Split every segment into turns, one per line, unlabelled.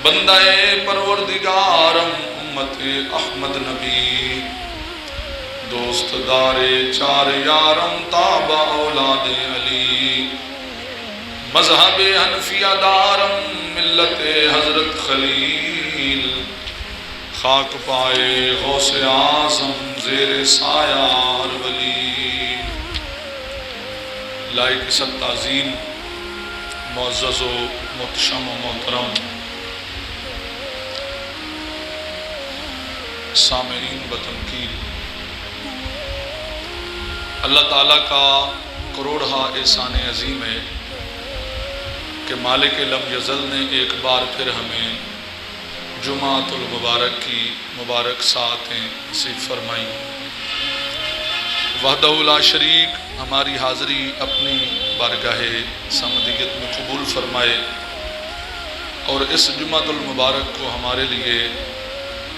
بندہ پروردگارم امت احمد نبی، دوست دار چار یارم تابع اولاد علی، مذہب حنفیہ دارم ملت حضرت خلیل، خاک پائے غوث اعظم زیر سایہ ولی۔ لائق ست تعظیم معزز و محتشم و محترم سامعین بتمکین، اللہ تعالیٰ کا کروڑہا احسان عظیم ہے کہ مالک لم یزل نے ایک بار پھر ہمیں جمعۃ المبارک کی مبارک ساعتیں نصیب فرمائیں۔ وحدہ لا شریک ہماری حاضری اپنی بارگاہ صمدیت میں قبول فرمائے اور اس جمعۃ المبارک کو ہمارے لیے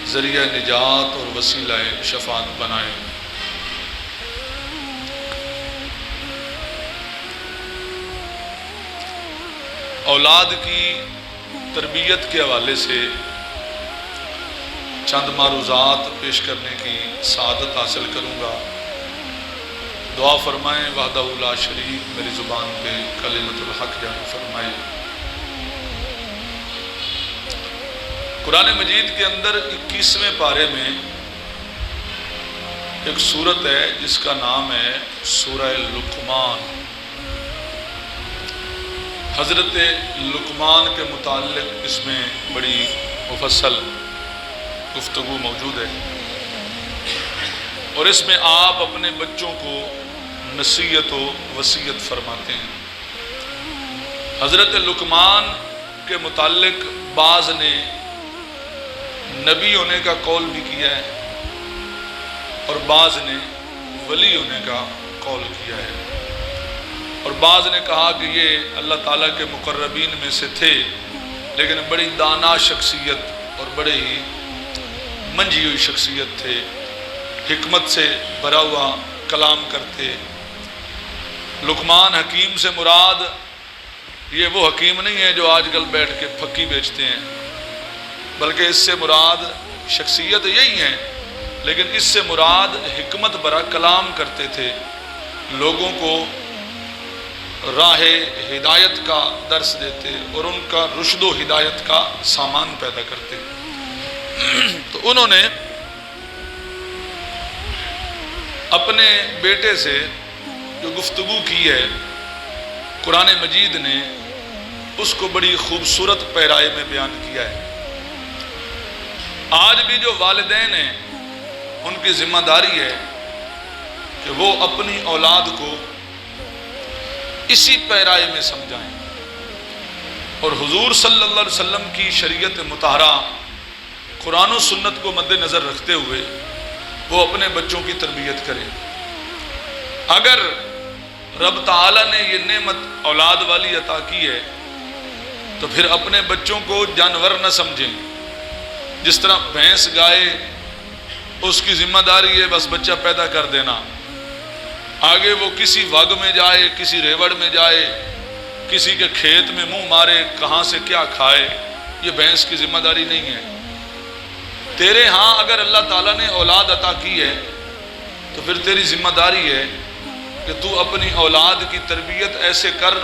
ذریعہ نجات اور وسیلہ شفاعت بنائے۔ اولاد کی تربیت کے حوالے سے چند معروضات پیش کرنے کی سعادت حاصل کروں گا۔ دعا فرمائیں وحدہ لا شریک میری زبان پہ کلمۃ الحق جاری فرمائے۔ قرآن مجید کے اندر 21ویں پارے میں ایک سورت ہے جس کا نام ہے سورہ لقمان۔ حضرت لقمان کے متعلق اس میں بڑی مفصل گفتگو موجود ہے اور اس میں آپ اپنے بچوں کو نصیحت و وصیت فرماتے ہیں۔ حضرت لقمان کے متعلق بعض نے نبی ہونے کا قول بھی کیا ہے اور بعض نے ولی ہونے کا قول کیا ہے، اور بعض نے کہا کہ یہ اللہ تعالیٰ کے مقربین میں سے تھے لیکن بڑی دانا شخصیت اور بڑے ہی منجھی ہوئی شخصیت تھے، حکمت سے بھرا ہوا کلام کرتے۔ لقمان حکیم سے مراد یہ وہ حکیم نہیں ہے جو آج کل بیٹھ کے پھکی بیچتے ہیں، بلکہ اس سے مراد شخصیت یہی ہے لیکن اس سے مراد حکمت بھرا کلام کرتے تھے، لوگوں کو راہ ہدایت کا درس دیتے اور ان کا رشد و ہدایت کا سامان پیدا کرتے۔ تو انہوں نے اپنے بیٹے سے جو گفتگو کی ہے قرآن مجید نے اس کو بڑی خوبصورت پیرائے میں بیان کیا ہے۔ آج بھی جو والدین ہیں ان کی ذمہ داری ہے کہ وہ اپنی اولاد کو اسی پیرائے میں سمجھائیں اور حضور صلی اللہ علیہ وسلم کی شریعت مطہرہ قرآن و سنت کو مد نظر رکھتے ہوئے وہ اپنے بچوں کی تربیت کریں۔ اگر رب تعالیٰ نے یہ نعمت اولاد والی عطا کی ہے تو پھر اپنے بچوں کو جانور نہ سمجھیں۔ جس طرح بھینس گائے اس کی ذمہ داری ہے بس بچہ پیدا کر دینا، آگے وہ کسی وگ میں جائے، کسی ریوڑ میں جائے، کسی کے کھیت میں منہ مارے، کہاں سے کیا کھائے، یہ بھینس کی ذمہ داری نہیں ہے۔ تیرے ہاں اگر اللہ تعالیٰ نے اولاد عطا کی ہے تو پھر تیری ذمہ داری ہے کہ تو اپنی اولاد کی تربیت ایسے کر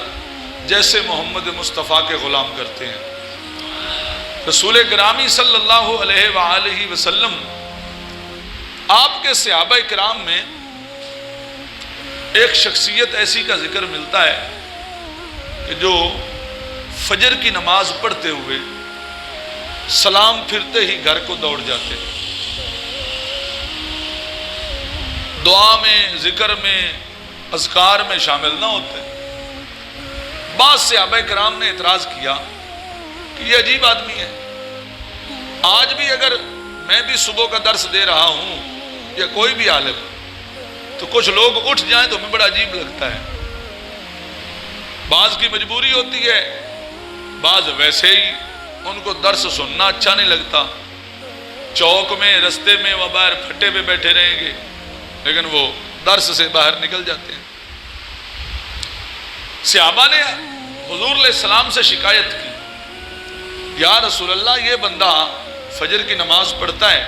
جیسے محمد مصطفیٰ کے غلام کرتے ہیں۔ رسول گرامی صلی اللہ علیہ وآلہ وسلم آپ کے صحابہ کرام میں ایک شخصیت ایسی کا ذکر ملتا ہے کہ جو فجر کی نماز پڑھتے ہوئے سلام پھرتے ہی گھر کو دوڑ جاتے، دعا میں، ذکر میں، اذکار میں شامل نہ ہوتے۔ بعض صحابہ کرام نے اعتراض کیا کہ یہ عجیب آدمی ہے، آج بھی اگر میں بھی صبح کا درس دے رہا ہوں یا کوئی بھی عالم تو کچھ لوگ اٹھ جائیں تو ہمیں بڑا عجیب لگتا ہے۔ بعض کی مجبوری ہوتی ہے، بعض ویسے ہی ان کو درس سننا اچھا نہیں لگتا، چوک میں، رستے میں وہ باہر پھٹے پہ بیٹھے رہیں گے لیکن وہ درس سے باہر نکل جاتے ہیں۔ صحابہ نے حضور علیہ السلام سے شکایت کی، یا رسول اللہ یہ بندہ فجر کی نماز پڑھتا ہے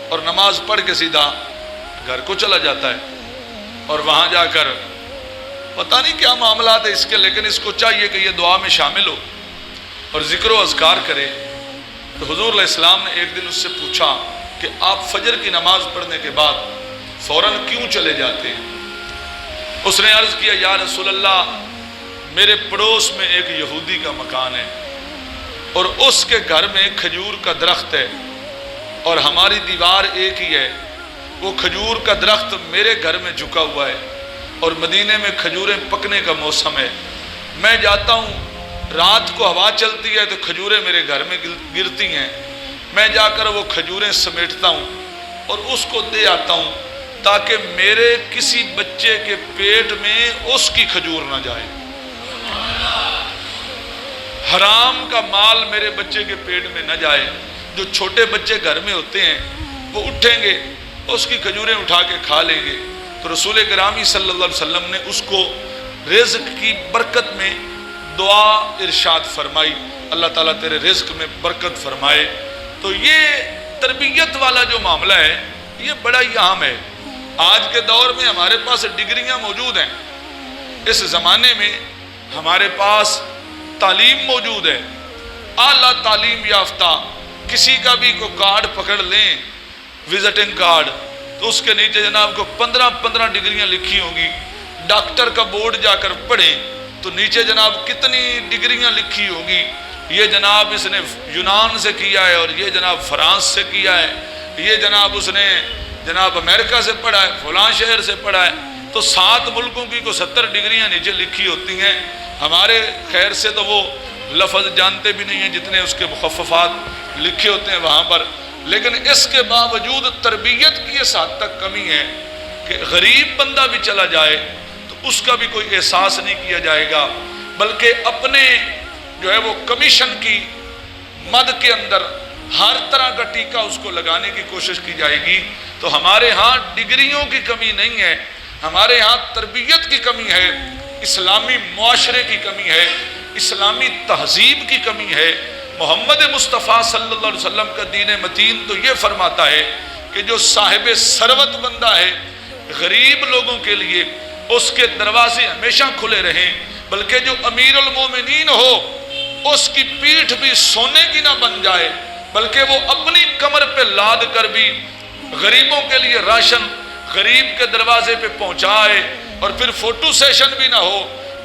اور نماز پڑھ کے سیدھا گھر کو چلا جاتا ہے اور وہاں جا کر پتہ نہیں کیا معاملات ہے اس کے، لیکن اس کو چاہیے کہ یہ دعا میں شامل ہو اور ذکر و اذکار کرے۔ تو حضور علیہ السلام نے ایک دن اس سے پوچھا کہ آپ فجر کی نماز پڑھنے کے بعد فوراً کیوں چلے جاتے ہیں؟ اس نے عرض کیا یا رسول اللہ میرے پڑوس میں ایک یہودی کا مکان ہے اور اس کے گھر میں کھجور کا درخت ہے اور ہماری دیوار ایک ہی ہے، وہ کھجور کا درخت میرے گھر میں جھکا ہوا ہے اور مدینے میں کھجوریں پکنے کا موسم ہے، میں جاتا ہوں رات کو ہوا چلتی ہے تو کھجوریں میرے گھر میں گرتی ہیں، میں جا کر وہ کھجوریں سمیٹتا ہوں اور اس کو دے آتا ہوں تاکہ میرے کسی بچے کے پیٹ میں اس کی کھجور نہ جائے، حرام کا مال میرے بچے کے پیٹ میں نہ جائے۔ جو چھوٹے بچے گھر میں ہوتے ہیں وہ اٹھیں گے اس کی کھجوریں اٹھا کے کھا لیں گے۔ تو رسول گرامی صلی اللہ علیہ وسلم نے اس کو رزق کی برکت میں دعا ارشاد فرمائی، اللہ تعالیٰ تیرے رزق میں برکت فرمائے۔ تو یہ تربیت والا جو معاملہ ہے یہ بڑا ہی اہم ہے۔ آج کے دور میں ہمارے پاس ڈگریاں موجود ہیں، اس زمانے میں ہمارے پاس تعلیم موجود ہے، اعلیٰ تعلیم یافتہ۔ کسی کا بھی کوئی کارڈ پکڑ لیں وزٹنگ کارڈ تو اس کے نیچے جناب کو 15 ڈگریاں لکھی ہوں گی۔ ڈاکٹر کا بورڈ جا کر پڑھیں تو نیچے جناب کتنی ڈگریاں لکھی ہوں گی، یہ جناب اس نے یونان سے کیا ہے اور یہ جناب فرانس سے کیا ہے، یہ جناب اس نے جناب امریکہ سے پڑھا ہے، فلاں شہر سے پڑھا ہے۔ تو 7 ملکوں کی کو 70 ڈگریاں نیچے لکھی ہوتی ہیں۔ ہمارے خیر سے تو وہ لفظ جانتے بھی نہیں ہیں جتنے اس کے مخففات لکھے ہوتے ہیں وہاں پر، لیکن اس کے باوجود تربیت کی اس حد تک کمی ہے کہ غریب بندہ بھی چلا جائے تو اس کا بھی کوئی احساس نہیں کیا جائے گا، بلکہ اپنے جو ہے وہ کمیشن کی مد کے اندر ہر طرح کا ٹیکہ اس کو لگانے کی کوشش کی جائے گی۔ تو ہمارے ہاں ڈگریوں کی کمی نہیں ہے، ہمارے ہاں تربیت کی کمی ہے، اسلامی معاشرے کی کمی ہے، اسلامی تہذیب کی کمی ہے۔ محمد مصطفیٰ صلی اللہ علیہ وسلم کا دین متین تو یہ فرماتا ہے کہ جو صاحب ثروت بندہ ہے غریب لوگوں کے لیے اس کے دروازے ہمیشہ کھلے رہیں، بلکہ جو امیر المومنین ہو اس کی پیٹھ بھی سونے کی نہ بن جائے، بلکہ وہ اپنی کمر پہ لاد کر بھی غریبوں کے لیے راشن غریب کے دروازے پہ پہنچائے، اور پھر فوٹو سیشن بھی نہ ہو،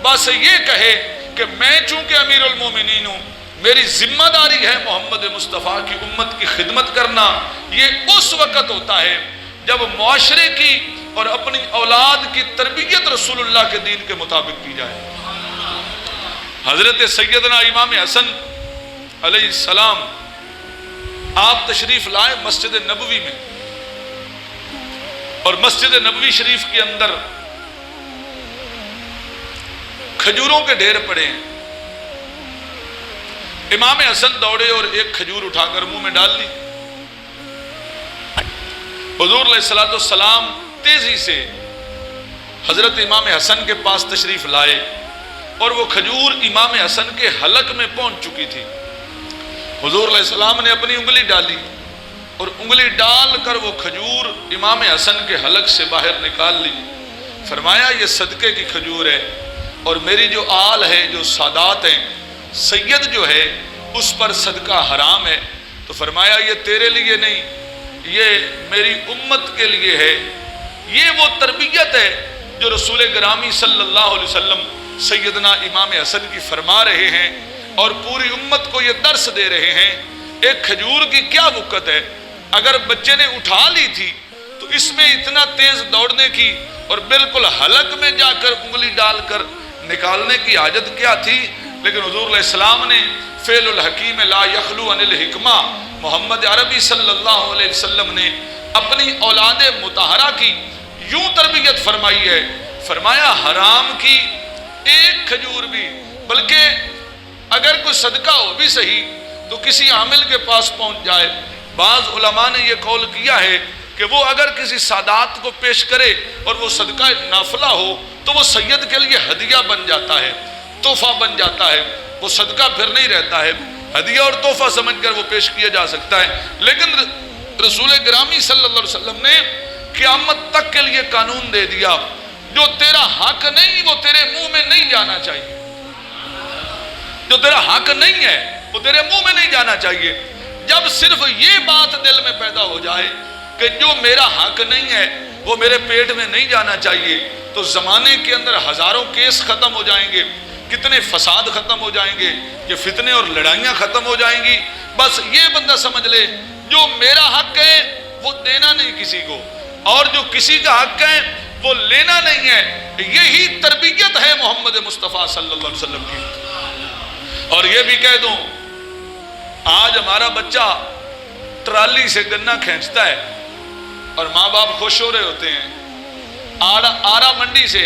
بس یہ کہے کہ میں چونکہ امیر المومنین ہوں میری ذمہ داری ہے محمد مصطفیٰ کی امت کی خدمت کرنا۔ یہ اس وقت ہوتا ہے جب معاشرے کی اور اپنی اولاد کی تربیت رسول اللہ کے دین کے مطابق کی جائے۔ حضرت سیدنا امام حسن علیہ السلام آپ تشریف لائے مسجد نبوی میں، اور مسجد نبوی شریف کے اندر کھجوروں کے ڈھیر پڑے ہیں۔ امام حسن دوڑے اور ایک کھجور اٹھا کر منہ میں ڈال لی۔ حضور علیہ السلام تیزی سے حضرت امام حسن کے پاس تشریف لائے اور وہ کھجور امام حسن کے حلق میں پہنچ چکی تھی۔ حضور علیہ السلام نے اپنی انگلی ڈالی اور انگلی ڈال کر وہ کھجور امام حسن کے حلق سے باہر نکال لی۔ فرمایا یہ صدقے کی کھجور ہے اور میری جو آل ہے، جو سادات ہیں، سید جو ہے اس پر صدقہ حرام ہے۔ تو فرمایا یہ تیرے لیے نہیں، یہ میری امت کے لیے ہے۔ یہ وہ تربیت ہے جو رسول گرامی صلی اللہ علیہ وسلم سیدنا امام حسن کی فرما رہے ہیں اور پوری امت کو یہ درس دے رہے ہیں۔ ایک کھجور کی کیا وقت ہے، اگر بچے نے اٹھا لی تھی تو اس میں اتنا تیز دوڑنے کی اور بالکل حلق میں جا کر انگلی ڈال کر نکالنے کی حاجت کیا تھی؟ لیکن حضور علیہ السلام نے فعل الحکیم لا یخلو عن الحکمہ، محمد عربی صلی اللہ علیہ وسلم نے اپنی اولاد مطہرہ کی یوں تربیت فرمائی ہے۔ فرمایا حرام کی ایک کھجور بھی، بلکہ اگر کوئی صدقہ ہو بھی صحیح تو کسی عامل کے پاس پہنچ جائے۔ بعض علماء نے یہ قول کیا ہے کہ وہ اگر کسی سادات کو پیش کرے اور وہ صدقہ نافلہ ہو تو وہ سید کے لیے ہدیہ بن جاتا ہے، تحفہ بن جاتا ہے، وہ صدقہ پھر نہیں رہتا ہے۔ ہدیہ اور تحفہ سمجھ کر وہ پیش کیا جا سکتا ہے، لیکن رسول گرامی صلی اللہ علیہ وسلم نے قیامت تک کے لیے قانون دے دیا، جو تیرا حق نہیں وہ تیرے منہ میں نہیں جانا چاہیے، جو تیرا حق نہیں ہے وہ تیرے منہ میں نہیں جانا چاہیے۔ جب صرف یہ بات دل میں پیدا ہو جائے کہ جو میرا حق نہیں ہے وہ میرے پیٹ میں نہیں جانا چاہیے، تو زمانے کے اندر ہزاروں کیس ختم ہو جائیں گے، کتنے فساد ختم ہو جائیں گے، یہ فتنے اور لڑائیاں ختم ہو جائیں گی۔ بس یہ بندہ سمجھ لے جو میرا حق ہے وہ دینا نہیں کسی کو، اور جو کسی کا حق ہے وہ لینا نہیں ہے۔ یہی تربیت ہے محمد مصطفیٰ صلی اللہ علیہ وسلم کی۔ اور یہ بھی کہہ دوں، آج ہمارا بچہ ٹرالی سے گنا کھینچتا ہے اور ماں باپ خوش ہو رہے ہوتے ہیں، آرا منڈی سے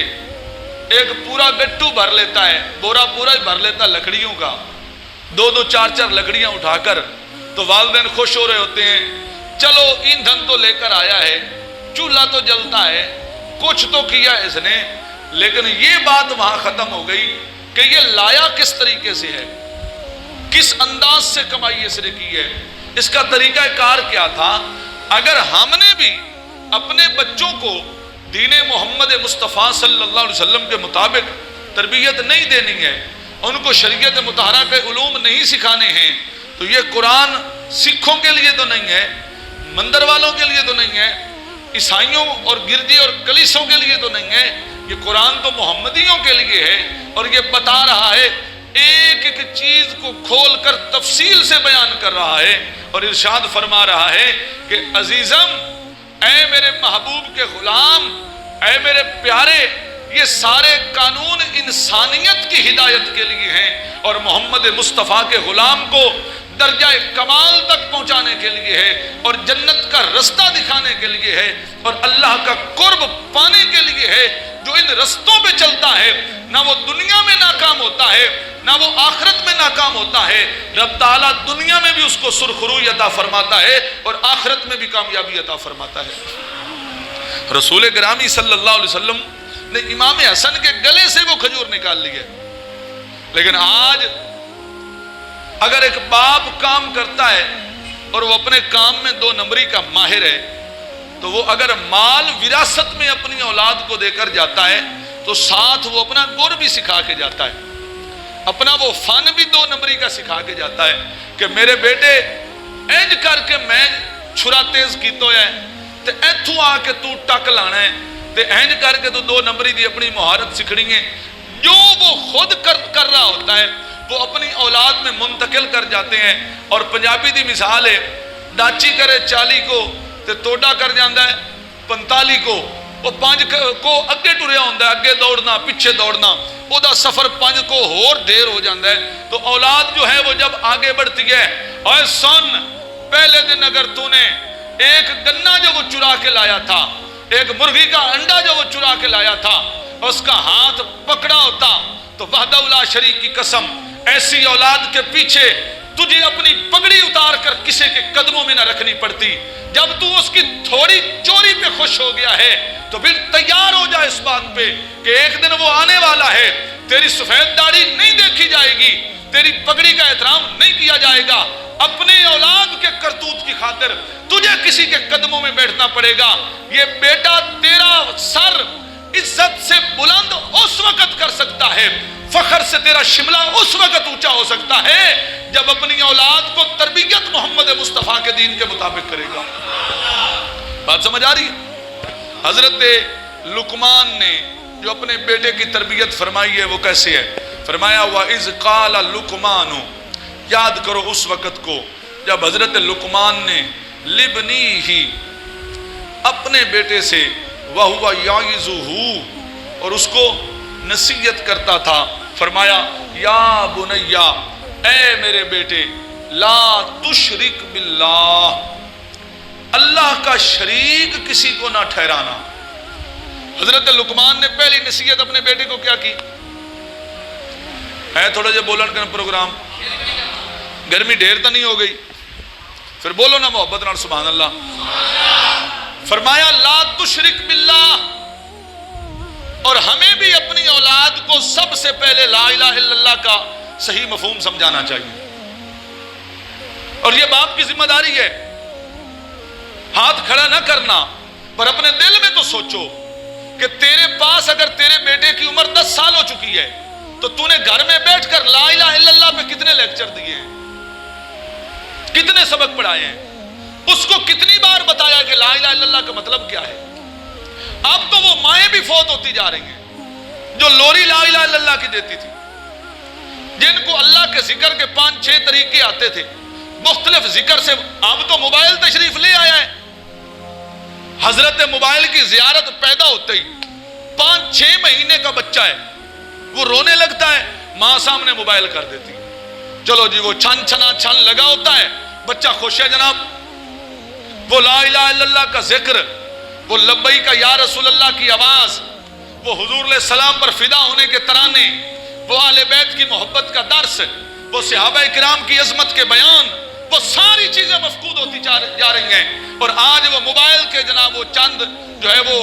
ایک پورا گٹو بھر لیتا ہے، بورا پورا ہی بھر لیتا لکڑیوں کا، 2 4 لکڑیاں اٹھا کر، تو والدین خوش ہو رہے ہوتے ہیں، چلو ایندھن تو لے کر آیا ہے، چولہا تو جلتا ہے، کچھ تو کیا اس نے۔ لیکن یہ بات وہاں ختم ہو گئی کہ یہ لایا کس طریقے سے ہے، کس انداز سے کمائی اس نے کی ہے، اس کا طریقہ کار کیا تھا۔ اگر ہم نے بھی اپنے بچوں کو دین محمد مصطفیٰ صلی اللہ علیہ وسلم کے مطابق تربیت نہیں دینی ہے، ان کو شریعت مطہرہ کے علوم نہیں سکھانے ہیں، تو یہ قرآن سکھوں کے لیے تو نہیں ہے، مندر والوں کے لیے تو نہیں ہے، عیسائیوں اور گرجی اور کلیسوں کے لیے تو نہیں ہے، یہ قرآن تو محمدیوں کے لیے ہے۔ اور یہ بتا رہا ہے، ایک ایک چیز کو کھول کر تفصیل سے بیان کر رہا ہے، اور ارشاد فرما رہا ہے کہ عزیزم، اے میرے محبوب کے غلام، اے میرے پیارے، یہ سارے قانون انسانیت کی ہدایت کے لیے ہیں، اور محمد مصطفیٰ کے غلام کو درجہ کمال تک پہنچانے کے لیے ہے، اور جنت کا رستہ دکھانے کے لیے ہے، اور اللہ کا قرب پانے کے لیے ہے۔ جو ان رستوں پہ چلتا ہے نہ وہ دنیا میں ناکام ہوتا ہے نہ وہ آخرت میں ناکام ہوتا ہے۔ رب تعالیٰ دنیا میں بھی اس کو سرخروئی عطا فرماتا ہے اور آخرت میں بھی کامیابی عطا فرماتا ہے۔ رسول گرامی صلی اللہ علیہ وسلم نے امام حسن کے گلے سے وہ کھجور نکال لی ہے، لیکن آج اگر ایک باپ کام کرتا ہے اور وہ اپنے کام میں 2 نمبری کا ماہر ہے، تو وہ اگر مال وراثت میں اپنی اولاد کو دے کر جاتا ہے تو ساتھ وہ اپنا گور بھی سکھا کے جاتا ہے، اپنا وہ فن بھی 2 نمبری کا سکھا کے جاتا ہے کہ میرے بیٹے اینج کر کے میں چھرا تیز کیتو ہے تے ایتھوں آ کے تو ٹک لانا ہے تے اینج کر کے تو 2 نمبری دی اپنی مہارت سکھنی ہے۔ جو وہ خود کر رہا ہوتا ہے وہ اپنی اولاد میں منتقل کر جاتے ہیں۔ اور پنجابی دی مثال ہے، ڈاچی کرے 40 کو تے توڑا کر جاندہ ہے 45 کو، وہ 5 کو اگے ٹریا ہوندہ ہے، اگے دوڑنا پیچھے دوڑنا، وہ دا سفر 5 کو اور دیر ہو جاندہ ہے۔ تو اولاد جو ہے وہ جب آگے بڑھتی ہے، اے سن، پہلے دن اگر تو نے ایک گنا جو وہ چرا کے لایا تھا، ایک مرغی کا انڈا جو وہ چرا کے لایا تھا، اس کا ہاتھ پکڑا ہوتا تو وحدہ لا شریک کی قسم، ایسی اولاد کے پیچھے تجھے اپنی پگڑی اتار کر کسی کے قدموں میں نہ رکھنی پڑتی۔ جب تو اس کی تھوڑی چوری پہ خوش ہو گیا ہے تو پھر تیار ہو جائے اس بات پہ کہ ایک دن وہ آنے والا ہے، تیری سفید داڑھی نہیں دیکھی جائے گی، تیری پگڑی کا احترام نہیں کیا جائے گا، اپنی اولاد کے کرتوت کی خاطر تجھے کسی کے قدموں میں بیٹھنا پڑے گا۔ یہ بیٹا تیرا سر عزت سے بلند اس وقت کر سکتا ہے، فخر سے تیرا شملہ اس وقت اونچا ہو سکتا ہے جب اپنی اولاد کو تربیت محمد مصطفیٰ کے دین کے مطابق کرے گا۔ بات سمجھ آ رہی ہے؟ حضرت لقمان نے جو اپنے بیٹے کی تربیت فرمائی ہے وہ کیسے ہے؟ فرمایا وَإِذْ قَالَ لُقْمَانُ، یاد کرو اس وقت کو جب حضرت لقمان نے لِبْنِيهِ، اپنے بیٹے سے، وَهُوَ يَعِظُهُ، اور اس کو نصیحت کرتا تھا، فرمایا یا بنیا، اے میرے بیٹے، لا تشرک باللہ، اللہ کا شریک کسی کو نہ ٹھہرانا۔ حضرت لقمان نے پہلی نصیحت اپنے بیٹے کو کیا کی ہے؟ تھوڑا جا بولن کرنا پروگرام، گرمی ڈھیر تو نہیں ہو گئی؟ پھر بولو نا محبت نال سبحان اللہ۔ فرمایا لا تشرک باللہ، اور ہمیں بھی اپنی اولاد کو سب سے پہلے لا الہ الا اللہ کا صحیح مفہوم سمجھانا چاہیے۔ اور یہ باپ کی ذمہ داری ہے، ہاتھ کھڑا نہ کرنا، پر اپنے دل میں تو سوچو کہ تیرے پاس اگر تیرے بیٹے کی عمر 10 سال ہو چکی ہے تو تو نے گھر میں بیٹھ کر لا الہ الا اللہ پہ کتنے لیکچر دیے ہیں، کتنے سبق پڑھائے ہیں، اس کو کتنی بار بتایا کہ لا الہ الا اللہ کا مطلب کیا ہے۔ اب تو وہ مائیں بھی فوت ہوتی جا رہی ہیں جو لوری لا الہ الا اللہ کی دیتی تھی، جن کو اللہ کے ذکر کے 5-6 طریقے آتے تھے مختلف ذکر سے۔ اب تو موبائل تشریف لے آیا ہے، حضرت موبائل کی زیارت پیدا ہوتے ہی 5-6 مہینے کا بچہ ہے، وہ رونے لگتا ہے، ماں سامنے موبائل کر دیتی، چلو جی وہ چھن چھنا چھن لگا ہوتا ہے، بچہ خوش ہے جناب۔ وہ لا الہ الا اللہ کا ذکر، وہ لبیک کا یا رسول اللہ کی آواز، وہ حضور علیہ السلام پر فدا ہونے کے ترانے، وہ اہل بیت کی محبت کا درس، وہ صحابہ کرام کی عظمت کے بیان، وہ ساری چیزیں مفقود ہوتی جا رہی ہیں۔ اور آج وہ موبائل کے جناب وہ چند جو ہے وہ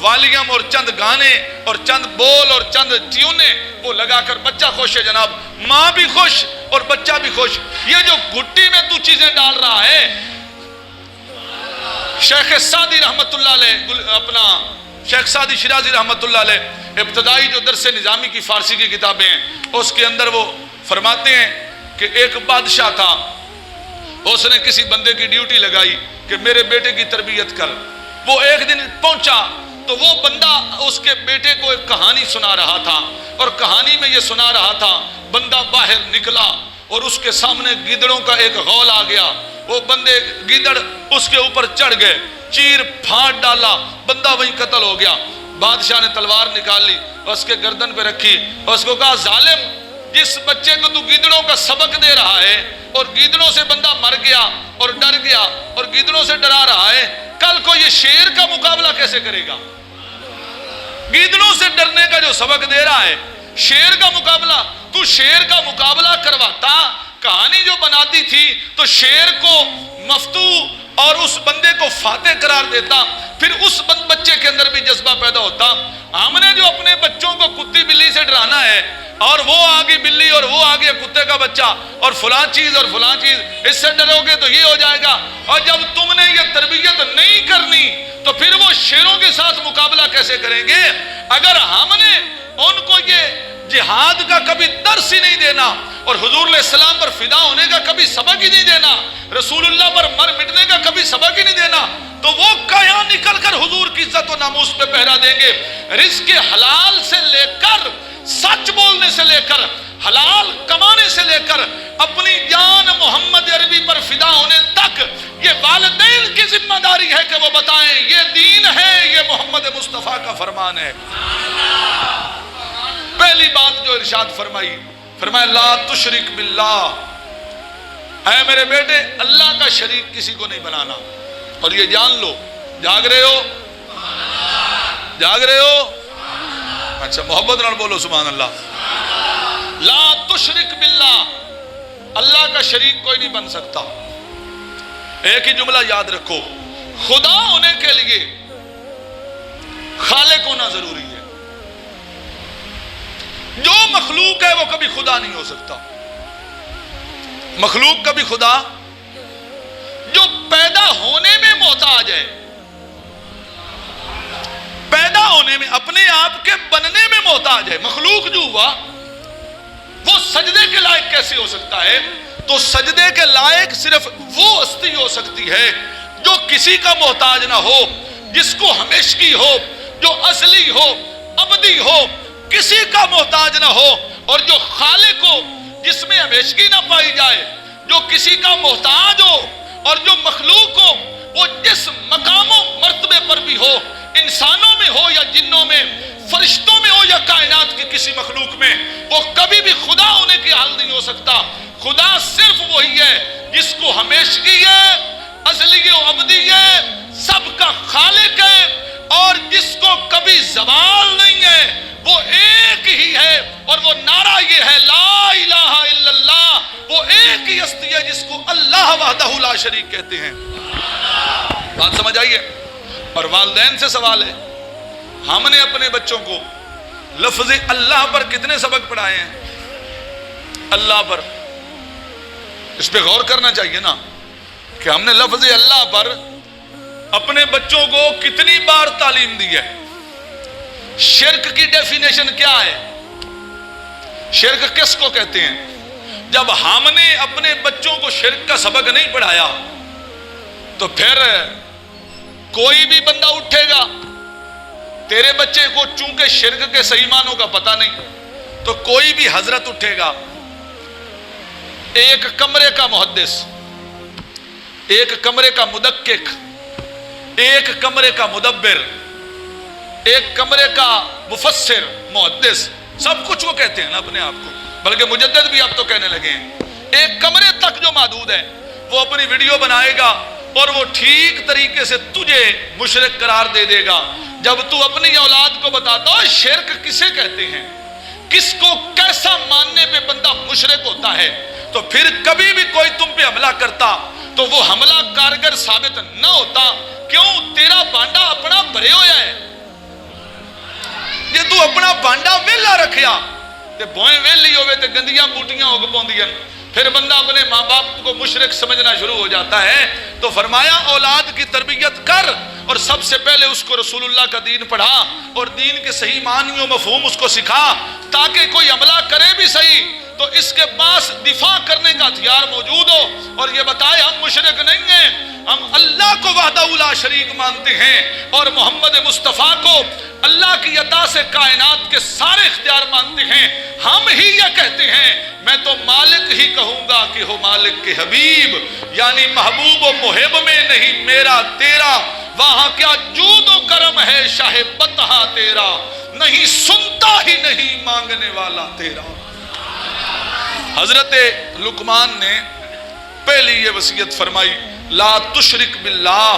والیوم اور چند گانے اور چند بول اور چند ٹیونے وہ لگا کر بچہ خوش ہے جناب، ماں بھی خوش اور بچہ بھی خوش۔ یہ جو گھٹی میں تو چیزیں ڈال رہا ہے، شیخ سعدی رحمت اللہ علیہ، اپنا شیخ سعدی شیرازی رحمت اللہ علیہ ابتدائی جو درس نظامی کی فارسی کی کتابیں ہیں اس کے اندر وہ فرماتے ہیں کہ ایک بادشاہ تھا، اس نے کسی بندے کی ڈیوٹی لگائی کہ میرے بیٹے کی تربیت کر۔ وہ ایک دن پہنچا تو وہ بندہ اس کے بیٹے کو ایک کہانی سنا رہا تھا، اور کہانی میں یہ سنا رہا تھا، بندہ باہر نکلا اور اس کے سامنے گیدڑوں کا ایک غول آ گیا، وہ بندے گیدڑ اس کے اوپر چڑھ گئے، چیر پھاڑ ڈالا، بندہ وہیں قتل ہو گیا۔ بادشاہ نے تلوار نکال لی اور اس کے گردن پہ رکھی اور اس کو کہا ظالم، جس بچے کو تو گیدڑوں کا سبق دے رہا ہے اور گیدڑوں سے بندہ مر گیا اور ڈر گیا اور گیدڑوں سے ڈرا رہا ہے، کل کو یہ شیر کا مقابلہ کیسے کرے گا؟ گیدڑوں سے ڈرنے کا جو سبق دے رہا ہے، شیر کا مقابلہ، تو شیر کا مقابلہ کرواتا، کہانی جو بناتی تھی تو شیر کو مفتو اور اس بندے کو فاتح قرار دیتا، پھر اس بچے کے اندر بھی جذبہ پیدا ہوتا۔ ہم نے جو اپنے بچوں کو کتی بلی سے ڈرانا ہے، اور وہ آگے بلی اور وہ آگے کتے کا بچہ اور فلاں چیز اور فلاں چیز، اس سے ڈرو گے تو یہ ہو جائے گا، اور جب تم نے یہ تربیت نہیں کرنی تو پھر وہ شیروں کے ساتھ مقابلہ کیسے کریں گے؟ اگر ہم نے ان کو یہ جہاد کا کبھی درس ہی نہیں دینا اور حضور علیہ السلام پر فدا ہونے کا کبھی سبق ہی نہیں دینا، رسول اللہ پر مر مٹنے کا کبھی سبق ہی نہیں دینا، تو وہ کہاں نکل کر حضور کی عزت و ناموس پہ پہرا دیں گے؟ رزق حلال سے لے کر، سچ بولنے سے لے کر، حلال کمانے سے لے کر، اپنی جان محمد عربی پر فدا ہونے تک، یہ والدین کی ذمہ داری ہے کہ وہ بتائیں یہ دین ہے، یہ محمد مصطفیٰ کا فرمان ہے۔ پہلی بات جو ارشاد فرمائی، فرمایا لا تشرک باللہ، اے میرے بیٹے اللہ کا شریک کسی کو نہیں بنانا، اور یہ جان لو، جاگ رہے ہو؟ جاگ رہے ہو؟ اچھا محبت نال بولو سبحان اللہ۔ لا تشرک باللہ، اللہ کا شریک کوئی نہیں بن سکتا۔ ایک ہی جملہ یاد رکھو، خدا ہونے کے لیے خالق ہونا ضروری ہے۔ جو مخلوق ہے وہ کبھی خدا نہیں ہو سکتا۔ مخلوق کبھی خدا، جو پیدا ہونے میں محتاج ہے، پیدا ہونے میں اپنے آپ کے بننے میں محتاج ہے، مخلوق جو ہوا وہ سجدے کے لائق کیسے ہو سکتا ہے؟ تو سجدے کے لائق صرف وہ ہستی ہو سکتی ہے جو کسی کا محتاج نہ ہو، جس کو ہمیشگی ہو، جو اصلی ہو، ابدی ہو، کسی کا محتاج نہ ہو، اور جو خالق ہو، جس میں ہمیشگی نہ پائی جائے، جو کسی کا محتاج ہو، اور جو مخلوق ہو وہ جس مقام و مرتبے پر بھی ہو، انسانوں میں ہو یا جنوں میں، فرشتوں میں ہو یا کائنات کی کسی مخلوق میں، وہ کبھی بھی خدا ہونے کی حال نہیں ہو سکتا۔ خدا صرف وہی ہے جس کو ہمیشگی ہے، ازلی و ابدی ہے، سب کا خالق ہے، اور جس کو کبھی زوال نہیں ہے، وہ ایک ہی ہے، اور وہ نعرہ یہ ہے لا الہ الا اللہ، وہ ایک ہی ہستی ہے جس کو اللہ وحدہ لا شریک کہتے ہیں۔ بات سمجھ آئیے؟ اور والدین سے سوال ہے، ہم نے اپنے بچوں کو لفظ اللہ پر کتنے سبق پڑھائے ہیں؟ اللہ پر اس پہ غور کرنا چاہیے نا کہ ہم نے لفظ اللہ پر اپنے بچوں کو کتنی بار تعلیم دی ہے. شرک کی ڈیفینیشن کیا ہے؟ شرک کس کو کہتے ہیں؟ جب ہم نے اپنے بچوں کو شرک کا سبق نہیں پڑھایا تو پھر کوئی بھی بندہ اٹھے گا، تیرے بچے کو چونکہ شرک کے صحیح معنوں کا پتہ نہیں تو کوئی بھی حضرت اٹھے گا، ایک کمرے کا محدث، ایک کمرے کا مدقق، ایک کمرے کا مدبر، ایک کمرے کا مفسر، محدث، سب کچھ وہ کہتے ہیں نا اپنے آپ کو، بلکہ مجدد بھی اب تو کہنے لگے ہیں. ایک کمرے تک جو محدود ہے وہ اپنی ویڈیو بنائے گا اور وہ ٹھیک طریقے سے تجھے مشرک قرار دے دے گا. جب تو اپنی اولاد کو بتاتا ہو شرک کسے کہتے ہیں، کس کو کیسا ماننے پہ بندہ مشرک ہوتا ہے، تو پھر کبھی بھی کوئی تم پہ حملہ کرتا تو وہ حملہ کارگر ثابت نہ ہوتا. کیوں؟ تیرا بانڈا اپنا بھرے ہویا ہے. جے تو اپنا بانڈا ویلا رکھیا تے بوئیں ویلی ہوئے تے گندیاں بوٹیاں ہو پوندیاں، پھر بندہ اپنے ماں باپ کو مشرک سمجھنا شروع ہو جاتا ہے. تو فرمایا اولاد کی تربیت کر اور سب سے پہلے اس کو رسول اللہ کا دین پڑھا اور دین کے صحیح معنی و مفہوم اس کو سکھا، تاکہ کوئی حملہ کرے بھی صحیح تو اس کے پاس دفاع کرنے کا ہتھیار موجود ہو اور یہ بتائے ہم مشرک نہیں ہیں، ہم اللہ کو وحدہ لا شریک مانتے ہیں اور محمد مصطفیٰ کو اللہ کی عطا سے کائنات کے سارے اختیار مانتے ہیں. ہم ہی یہ کہتے ہیں میں تو مالک ہی کہوں گا کہ ہو مالک کے حبیب، یعنی محبوب و محب میں نہیں میرا تیرا، وہاں کیا جود و کرم ہے شاہ بطحہ تیرا، نہیں سنتا ہی نہیں مانگنے والا تیرا. حضرت لقمان نے پہلی یہ وصیت فرمائی لا تشرک باللہ،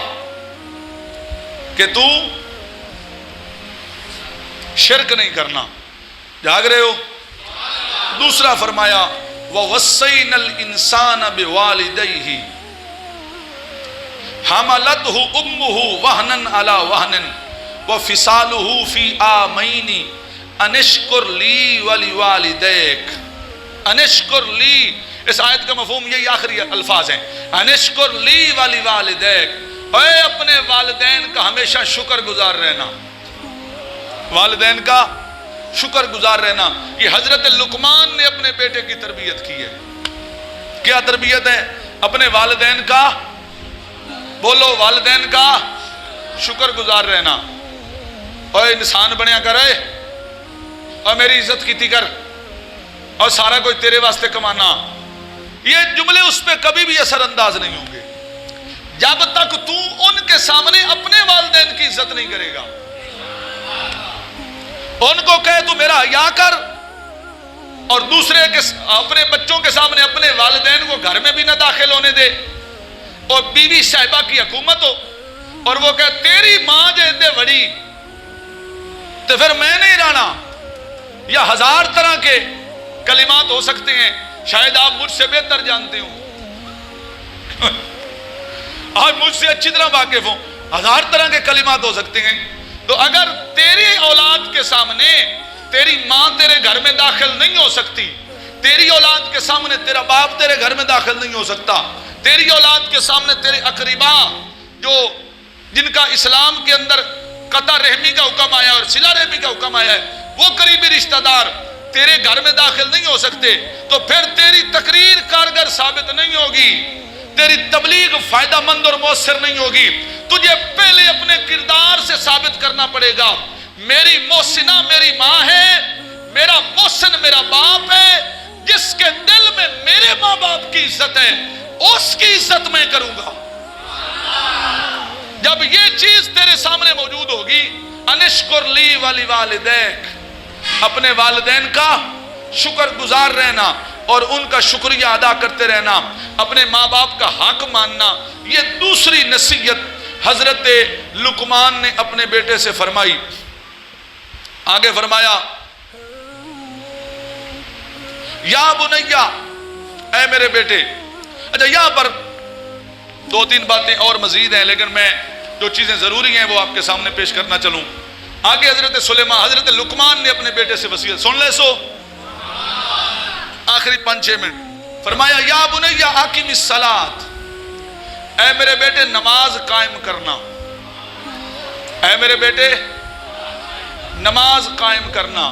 کہ تو شرک نہیں کرنا. جاگ رہے ہو؟ دوسرا فرمایا وَوَصَّيْنَا الْإِنسَانَ بِوَالِدَيْهِ حَمَلَتْهُ أُمُّهُ وَهْنًا عَلَى وَهْنٍ وَفِصَالُهُ فِي عَامَيْنِ أَنِ اشْكُرْ لِي وَلِوَالِدَيْكَ. انشکر لی، اس آیت کا مفہوم یہی آخری الفاظ ہیں، انشکر لی وَلِوَالِدَيْكَ، اے اپنے والدین کا ہمیشہ شکر گزار رہنا، والدین کا شکر گزار رہنا. یہ حضرت لقمان نے اپنے بیٹے کی تربیت کی ہے. کیا تربیت ہے؟ اپنے والدین کا، بولو والدین کا شکر گزار رہنا. اوے انسان بنیا کر، اور میری عزت کیتی کر، اور سارا کوئی تیرے واسطے کمانا. یہ جملے اس پہ کبھی بھی اثر انداز نہیں ہوں گے جب تک تو ان کے سامنے اپنے والدین کی عزت نہیں کرے گا. ان کو کہے تو میرا حیا کر، اور دوسرے کے اپنے بچوں کے سامنے اپنے والدین کو گھر میں بھی نہ داخل ہونے دے، اور بیوی صاحبہ کی حکومت ہو اور وہ کہے تیری ماں جے دے بڑی تو پھر میں نہیں رہنا. یا ہزار طرح کے کلمات ہو سکتے ہیں، شاید آپ مجھ سے بہتر جانتے ہوں، آج مجھ سے اچھی طرح واقف ہوں، ہزار طرح کے کلمات ہو سکتے ہیں. تو اگر تیری اولاد کے سامنے تیری ماں تیرے گھر میں داخل نہیں ہو سکتی، تیری اولاد کے سامنے تیرا باپ تیرے گھر میں داخل نہیں ہو سکتا، تیری اولاد کے سامنے تیرے اقربا جو جن کا اسلام کے اندر قطع رحمی کا حکم آیا اور صلہ رحمی کا حکم آیا ہے، وہ قریبی رشتہ دار تیرے گھر میں داخل نہیں ہو سکتے، تو پھر تیری تقریر کارگر ثابت نہیں ہوگی، تیری تبلیغ فائدہ مند اور مؤثر نہیں ہوگی. تجھے پہلے اپنے کردار سے ثابت کرنا پڑے گا میری محسنہ میری ماں ہے، میرا محسن میرا باپ ہے، جس کے دل میں میرے ماں باپ کی عزت ہے اس کی عزت میں کروں گا. جب یہ چیز تیرے سامنے موجود ہوگی، انشکر لی وَلِوَالِدَيْكَ، اپنے والدین کا شکر گزار رہنا اور ان کا شکریہ ادا کرتے رہنا، اپنے ماں باپ کا حق ماننا. یہ دوسری نصیحت حضرت لقمان نے اپنے بیٹے سے فرمائی. آگے فرمایا یا بنیا، اے میرے بیٹے. اچھا یہاں پر دو تین باتیں اور مزید ہیں، لیکن میں جو چیزیں ضروری ہیں وہ آپ کے سامنے پیش کرنا چلوں. آگے حضرت لقمان نے اپنے بیٹے سے وصیت سن لے. سو آخری 5-6 منٹ فرمایا یا بنیا اقم الصلاۃ، اے میرے بیٹے نماز قائم کرنا، اے میرے بیٹے نماز قائم کرنا۔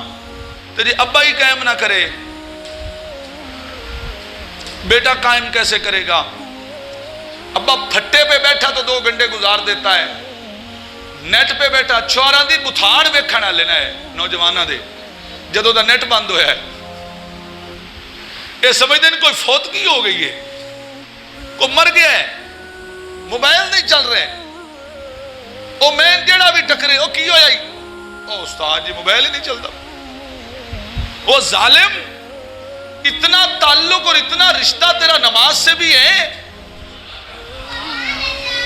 تیری ابا ہی قائم نہ کرے، بیٹا قائم کیسے کرے گا؟ ابا پھٹے پہ بیٹھا تو 2 گھنٹے گزار دیتا ہے، نیٹ پہ بیٹھا چوراں دی بتھاڑ ویکھنا لینا ہے نوجواناں دے جدوں دا نیٹ بند ہویا ہے، یہ سمجھتے ہیں کوئی فوتگی ہو گئی ہے، کوئی مر گیا ہے، موبائل نہیں چل رہے، او مین جیڑا بھی ٹکرے او کی ہویا ہی، او استاد جی موبائل ہی نہیں چلتا۔ وہ ظالم، اتنا تعلق اور اتنا رشتہ تیرا نماز سے بھی ہے،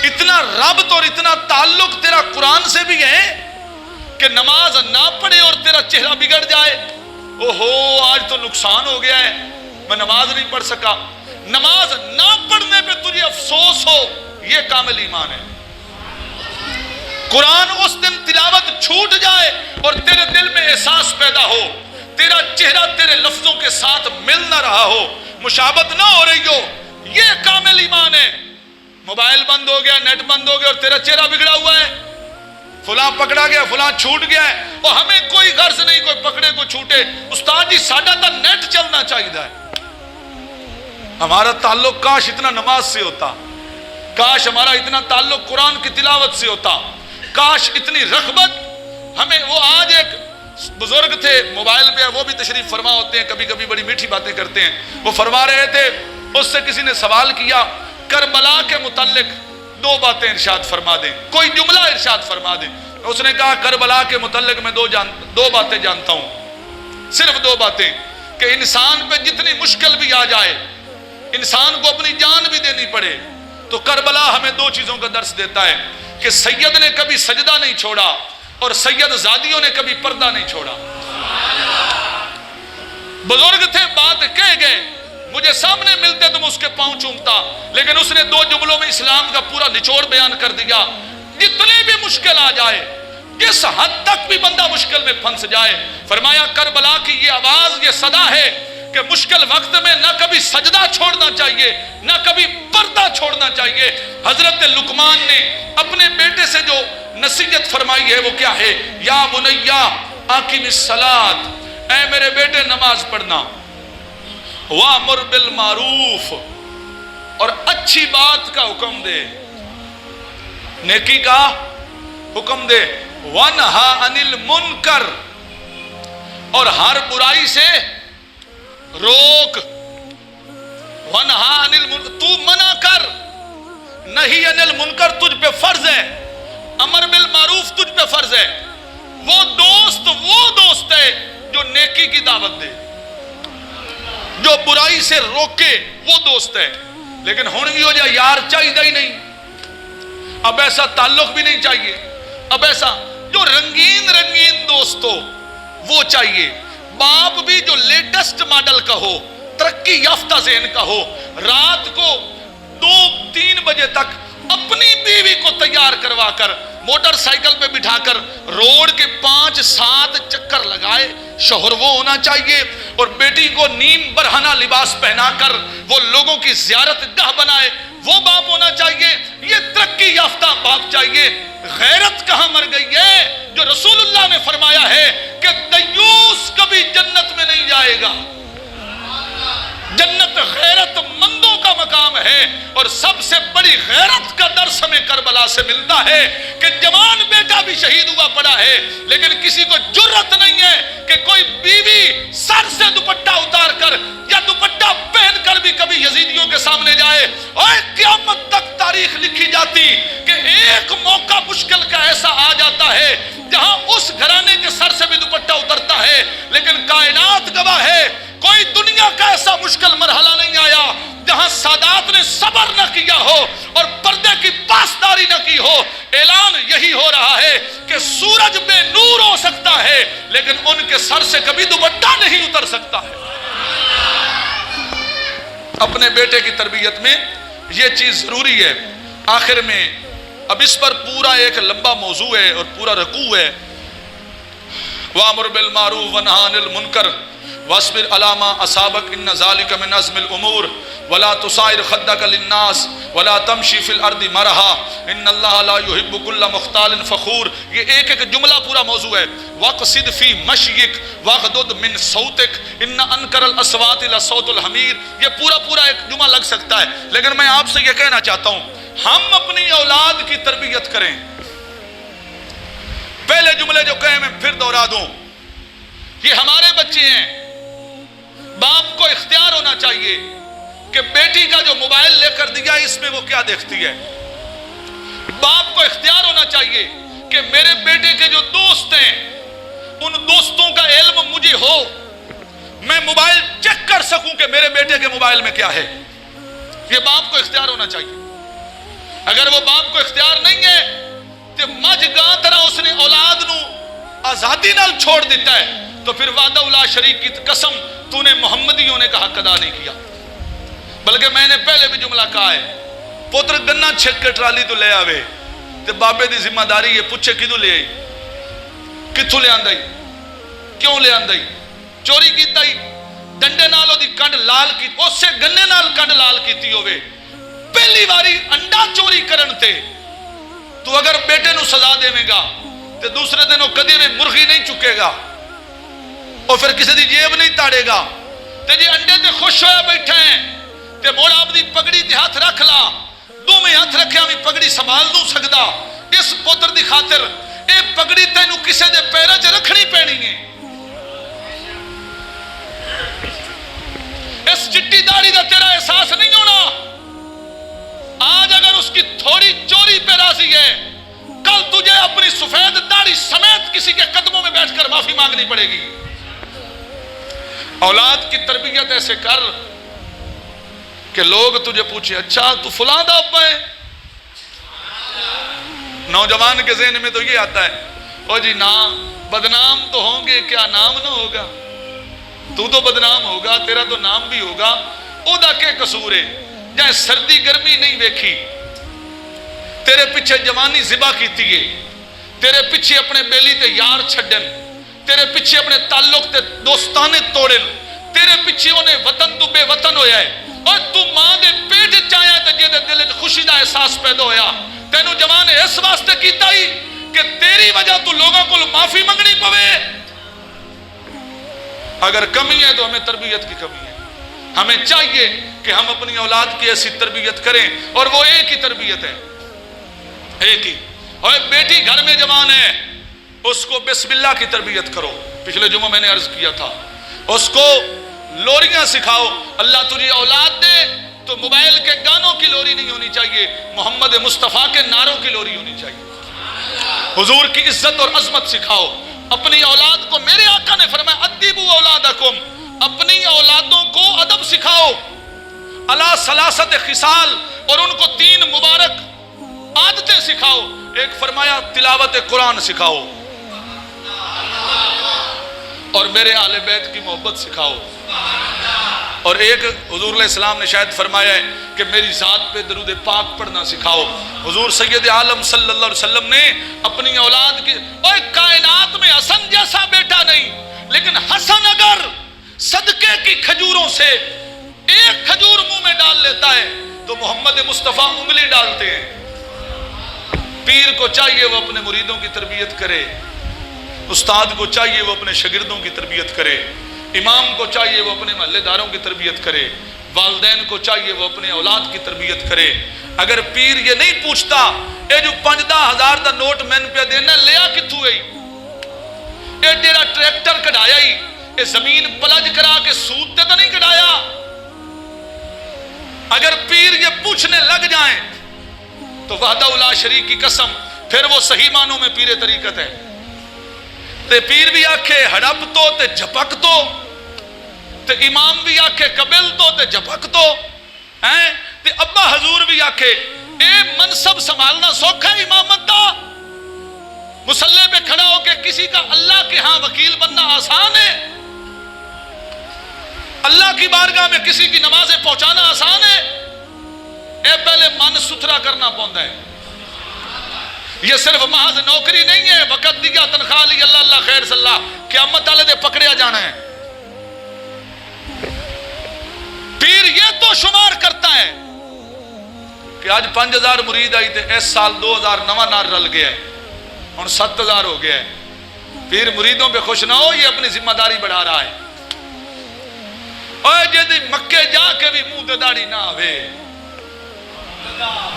اتنا ربط اور اتنا تعلق تیرا قرآن سے بھی ہے کہ نماز نہ پڑھے اور تیرا چہرہ بگڑ جائے، اوہو آج تو نقصان ہو گیا ہے، میں نماز نہیں پڑھ سکا۔ نماز نہ پڑھنے پہ تجھے افسوس ہو، یہ کامل ایمان ہے۔ قرآن اس دن تلاوت چھوٹ جائے اور تیرے دل میں احساس پیدا ہو، تیرا چہرہ تیرے لفظوں کے ساتھ مل نہ رہا ہو، مشابہت نہ ہو رہی ہو، یہ کامل ایمان ہے۔ موبائل بند ہو گیا، نیٹ بند ہو گیا اور تیرا چہرہ بگڑا ہوا ہے، فلاں پکڑا گیا، فلاں چھوٹ گیا ہے، اور ہمیں کوئی غرض نہیں کوئی پکڑے کوئی چھوٹے۔ استاد جی ساڈا تو نیٹ چلنا چاہیے، ہمارا تعلق کاش اتنا نماز سے ہوتا، کاش ہمارا اتنا تعلق قرآن کی تلاوت سے ہوتا، کاش اتنی رغبت ہمیں۔ وہ آج ایک بزرگ تھے موبائل پہ، وہ بھی تشریف فرما ہوتے ہیں، کبھی کبھی بڑی میٹھی باتیں کرتے ہیں، وہ فرما رہے تھے، اس سے کسی نے سوال کیا کربلا کے متعلق 2 باتیں ارشاد فرما دیں، کوئی جملہ ارشاد فرما دیں۔ اس نے کہا کربلا کے متعلق میں 2 باتیں جانتا ہوں، صرف 2 باتیں، کہ انسان پہ جتنی مشکل بھی آ جائے، انسان کو اپنی جان بھی دینی پڑے، تو کربلا ہمیں 2 چیزوں کا درس دیتا ہے کہ سید نے کبھی سجدہ نہیں چھوڑا اور سید زادیوں نے کبھی پردہ نہیں چھوڑا۔ بزرگ تھے، بات کہہ گئے، مجھے سامنے ملتے تو میں اس کے پاؤں چومتا، لیکن اس نے 2 جملوں میں اسلام کا پورا نچوڑ بیان کر دیا۔ جتنی بھی مشکل آ جائے، جس حد تک بھی بندہ مشکل میں پھنس جائے، فرمایا کربلا کی یہ آواز، یہ صدا ہے کہ مشکل وقت میں نہ کبھی سجدہ چھوڑنا چاہیے، نہ کبھی پردہ چھوڑنا چاہیے۔ حضرت لقمان نے اپنے بیٹے سے جو نصیحت فرمائی ہے وہ کیا ہے؟ یا بنیا اقم الصلاۃ، اے میرے بیٹے نماز پڑھنا، وامر بالمعروف، اور اچھی بات کا حکم دے، نیکی کا حکم دے، وانہا عن المنکر، اور ہر برائی سے روک، وانہا عن المنکر، تو منع کر، نہیں عن المنکر تجھ پہ فرض ہے، امر بالمعروف تجھ پہ فرض ہے۔ وہ دوست ہے جو نیکی کی دعوت دے، جو برائی سے روکے، وہ دوست ہے۔ لیکن ہون بھی ہو جائے یار چاہیے ہی نہیں، اب ایسا تعلق بھی نہیں چاہیے، اب ایسا جو رنگین دوست ہو وہ چاہیے، باپ بھی جو لیٹسٹ ماڈل کا ہو، ترقی یافتہ ذہن کا ہو، رات کو 2-3 بجے تک اپنی بیوی کو تیار کروا کر موٹر سائیکل پہ بٹھا کر روڈ کے 5-7 چکر لگائے، شوہر وہ ہونا چاہیے، اور بیٹی کو نیم برہنہ لباس پہنا کر وہ لوگوں کی زیارت گاہ بنائے، وہ باپ ہونا چاہیے۔ یہ ترقی یافتہ باپ چاہیے۔ غیرت کہاں مر گئی ہے جو رسول اللہ نے فرمایا ہے کہ دیوس کبھی جنت میں نہیں جائے گا، جنت غیرت مندوں کا مقام ہے۔ اور سب سے بڑی غیرت کا درس ہمیں کربلا سے ملتا ہے کہ جوان بیٹا بھی شہید ہوا پڑا ہے، لیکن کسی کو جرت نہیں ہے کہ کوئی بیوی سر سے دوپٹہ اتار کر یا دوپٹہ پہن کر بھی کبھی یزیدیوں کے سامنے جائے۔ اور قیامت تک تاریخ لکھی جاتی کہ ایک موقع مشکل کا ایسا آ جاتا ہے جہاں اس گھرانے کے سر سے بھی دوپٹہ اترتا ہے، لیکن کائنات گواہ ہے کوئی دنیا کا ایسا مشکل مرحلہ نہیں آیا جہاں سادات نے صبر نہ کیا ہو اور پردے کی پاسداری نہ کی ہو۔ اعلان یہی ہو رہا ہے کہ سورج بے نور ہو سکتا ہے لیکن ان کے سر سے کبھی دوپٹہ نہیں اتر سکتا ہے۔ اپنے بیٹے کی تربیت میں یہ چیز ضروری ہے۔ آخر میں اب اس پر پورا ایک لمبا موضوع ہے اور پورا رکوع ہے۔ وَأَمُرْ بِالْمَعْرُوفِ وَانْهَ عَنِ الْمُنْكَرِ واصبر علی ما اصابک ان ذلک من عزم الامور ولا تصائر خدک للناس ولا تمشی فی الارض مرحا ان اللہ لا یحب کل مختال فخور. یہ ایک ایک جملہ پورا موضوع ہے. وقصد فی مشیک واغضض من صوتک ان انکر الاصوات لصوت الحمیر. یہ پورا ایک جملہ لگ سکتا ہے، لیکن میں آپ سے یہ کہنا چاہتا ہوں ہم اپنی اولاد کی تربیت کریں. پہلے جملے جو کہے میں پھر دوہرا دوں، یہ ہمارے بچے ہیں. باپ کو اختیار ہونا چاہیے کہ بیٹی کا جو موبائل لے کر دیا اس میں وہ کیا دیکھتی ہے. باپ کو اختیار ہونا چاہیے کہ میرے بیٹے کے جو دوست ہیں ان دوستوں کا علم مجھے ہو، میں موبائل چیک کر سکوں کہ میرے بیٹے کے موبائل میں کیا ہے. یہ باپ کو اختیار ہونا چاہیے. اگر وہ باپ کو اختیار نہیں ہے تو مجھ گاں طرح اس نے اولاد نو آزادی نال چھوڑ دیتا ہے تو پھر وعدہ لا شریک کی قسم تو نے محمدی ہونے کا حق ادا نہیں کیا. بلکہ میں نے پہلے بھی جملہ کہا ہے، پوتر گنا چھک کے ٹرالی تو لے آوے تے بابے دی ذمہ داری یہ پوچھے کدو لے آئی، کتھوں لے آندائی، کیوں لے آندائی، چوری کیتا ہی ڈنڈے نالوں دی کنڈ لال کی اس سے گنے نال کنڈ لال کیتی ہوئے. پہلی باری انڈا چوری کرن تے تو اگر بیٹے نو سزا دے میں گا تے دوسرے دن وہ کدی بھی مرغی نہیں چکے گا اور پھر کسی دی جیب نہیں تاڑے گا. تے جی انڈے تے خوش ہویا بیٹھے ہیں تے موڑا اپنی پگڑی تے ہاتھ رکھ لا، دو میں ہاتھ رکھیا میں پگڑی سنبھال دوں سکدا. اس پوتر دی خاطر اے پگڑی تینوں کسے دے پیرا چ رکھنی پینی ہے. اس چٹی داڑھی دا تیرا احساس نہیں ہونا. آج اگر اس کی تھوڑی چوری پہ راضی ہے کل تجھے اپنی سفید داڑھی سمیت کسی کے قدموں میں بیٹھ کر معافی مانگنی پڑے گی. اولاد کی تربیت ایسے کر کہ لوگ تجھے پوچھیں اچھا تو فلاں دا ابا ہے. نوجوان کے ذہن میں تو یہ آتا ہے او جی نام بدنام تو ہوں گے کیا نام نہ ہوگا، تو بدنام ہوگا، تیرا تو نام بھی ہوگا. او دا کے قصور ہے جائے سردی گرمی نہیں ویکھی، تیرے پیچھے جوانی ذبح کیتی ہے، تیرے پیچھے اپنے بیلی تے یار چھڈن، تیرے پیچھے اپنے تعلق تے دوستانے توڑن، تیرے پیچھے انہیں وطن تو بے وطن ہویا ہے اور تو ماں دے پیٹ چایا تے جے دے دل خوشی دا احساس پیدا ہویا. تینوں جوان اس واسطے کیتا ہی کہ تیری وجہ تو لوگوں کو معافی منگنی پوے. اگر کمی ہے تو ہمیں تربیت کی کمی ہے. ہمیں چاہیے کہ ہم اپنی اولاد کی ایسی تربیت کریں اور وہ ایک ہی تربیت ہے، ایک ہی. اور بیٹی گھر میں جوان ہے اس کو بسم اللہ کی تربیت کرو. پچھلے جمعہ میں نے عرض کیا تھا اس کو لوریاں سکھاؤ. اللہ تجھے اولاد دے تو موبائل کے گانوں کی لوری نہیں ہونی چاہیے، محمد مصطفیٰ کے نعروں کی لوری ہونی چاہیے. حضور کی عزت اور عظمت سکھاؤ اپنی اولاد کو. میرے آقا نے فرمایا ادبوا اولادکم، اپنی اولادوں کو ادب سکھاؤ. علی ثلاثت خصال، اور ان کو 3 مبارک عادتیں سکھاؤ. ایک فرمایا تلاوت قرآن سکھاؤ اور میرے اہل بیت کی محبت سکھاؤ. اور ایک حضور علیہ السلام نے شاید فرمایا ہے کہ میری ذات پہ درود پاک پڑھنا سکھاؤ. حضور سید عالم صلی اللہ علیہ وسلم نے اپنی اولاد کی اور کائنات میں حسن جیسا بیٹا نہیں، لیکن حسن اگر صدقے کی کھجوروں سے ایک کھجور منہ میں ڈال لیتا ہے تو محمد مصطفیٰ انگلی ڈالتے ہیں. پیر کو چاہیے وہ اپنے مریدوں کی تربیت کرے، استاد کو چاہیے وہ اپنے شاگردوں کی تربیت کرے، امام کو چاہیے وہ اپنے محلے داروں کی تربیت کرے، والدین کو چاہیے وہ اپنے اولاد کی تربیت کرے. اگر پیر یہ نہیں پوچھتا اے جو 50,000 دا نوٹ میں پہ دینا لیا کتھوں گئی، اے جیڑا ٹریکٹر کڑھایا ہی اے زمین پلج کرا کے سود تے تو نہیں کڑھایا. اگر پیر یہ پوچھنے لگ جائیں تو وحدہ لا شریک کی قسم پھر وہ صحیح معنوں میں پیر طریقت ہے. تے پیر بھی آکھے ہڑپ تو تے جھپک تو، تے امام بھی آکھے قبل تو تے جھپک تو، تے ابا حضور بھی آکھے اے منصب سنبھالنا سوکھا ہے امامت دا. مصلی پہ کھڑا ہو کے کسی کا اللہ کے ہاں وکیل بننا آسان ہے؟ اللہ کی بارگاہ میں کسی کی نمازیں پہنچانا آسان ہے؟ اے پہلے من ستھرا کرنا پوندا ہے. یہ صرف محض نوکری نہیں ہے، وقت دیا تنخواہ لی اللہ اللہ خیر صلی اللہ، قیامت والے دے پکڑیا جانا ہے. پیر یہ تو شمار کرتا ہے کہ آج 5000 مرید آئی تھے، اس سال 2000 نواں نار رل گیا ہے، اور 7000 ہو گیا ہے. پیر مریدوں پہ خوش نہ ہو، یہ اپنی ذمہ داری بڑھا رہا ہے. اور جدی مکے جا کے بھی منہ تے داڑھی نہ ہوئے،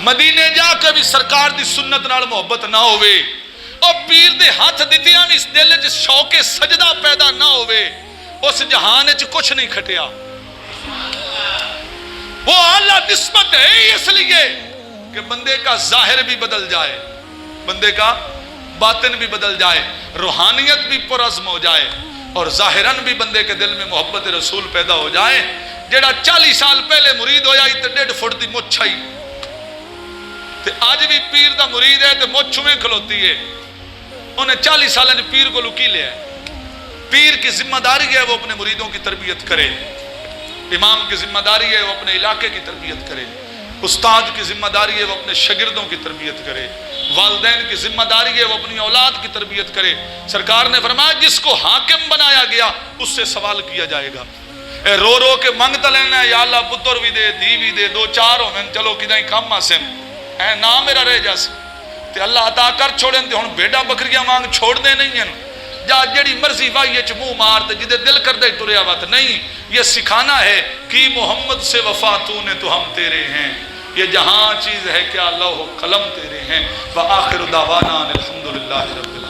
مدینے جا کے بھی سرکار دی سنت نال محبت نہ ہوئے، اور پیر دے ہاتھ دتیاں بھی اس دل وچ شوق سجدہ پیدا نہ ہوئے، اس جہان وچ کچھ نہیں کھٹیا. وہ اعلیٰ نسبت ہے اس لیے کہ بندے کا ظاہر بھی بدل جائے، بندے کا باطن بھی بدل جائے، روحانیت بھی پرعزم ہو جائے، اور ظاہراً بھی بندے کے دل میں محبت رسول پیدا ہو جائے. جڑا 40 سال پہلے مرید ہویا تے 1.5 فٹ دی مچھ آئی تے آج بھی پیر دا مرید ہے تے مچھ میں کھلوتی ہے. انہیں 40 سالہ نے پیر کو لکی لیا ہے. پیر کی ذمہ داری ہے وہ اپنے مریدوں کی تربیت کرے، امام کی ذمہ داری ہے وہ اپنے علاقے کی تربیت کرے، استاد کی ذمہ داری ہے وہ اپنے شاگردوں کی تربیت کرے، والدین کی ذمہ داری ہے وہ اپنی اولاد کی تربیت کرے. سرکار نے فرمایا جس کو حاکم بنایا گیا اس سے سوال کیا جائے گا. اے رو رو کے منگتا لینا ہے، یا اللہ پتر بھی دے، دی بھی دے، 2-4 ہو میں چلو کدائیں کم آسن اے نا میرا رہ جاسی تے اللہ عطا کر چھوڑیں تے ہن بیڑا بکریاں مانگ چھوڑ دے نہیں ہیں، جا جڑی مرضی وائی اچ منہ مار تے جدے دل کر دے ٹریا وقت نہیں. یہ سکھانا ہے کہ محمد سے وفا تو نے تو ہم تیرے ہیں، یہ جہاں چیز ہے کیا لوح و قلم تیرے ہیں. وآخر دعوانا الحمدللہ رب العالمین.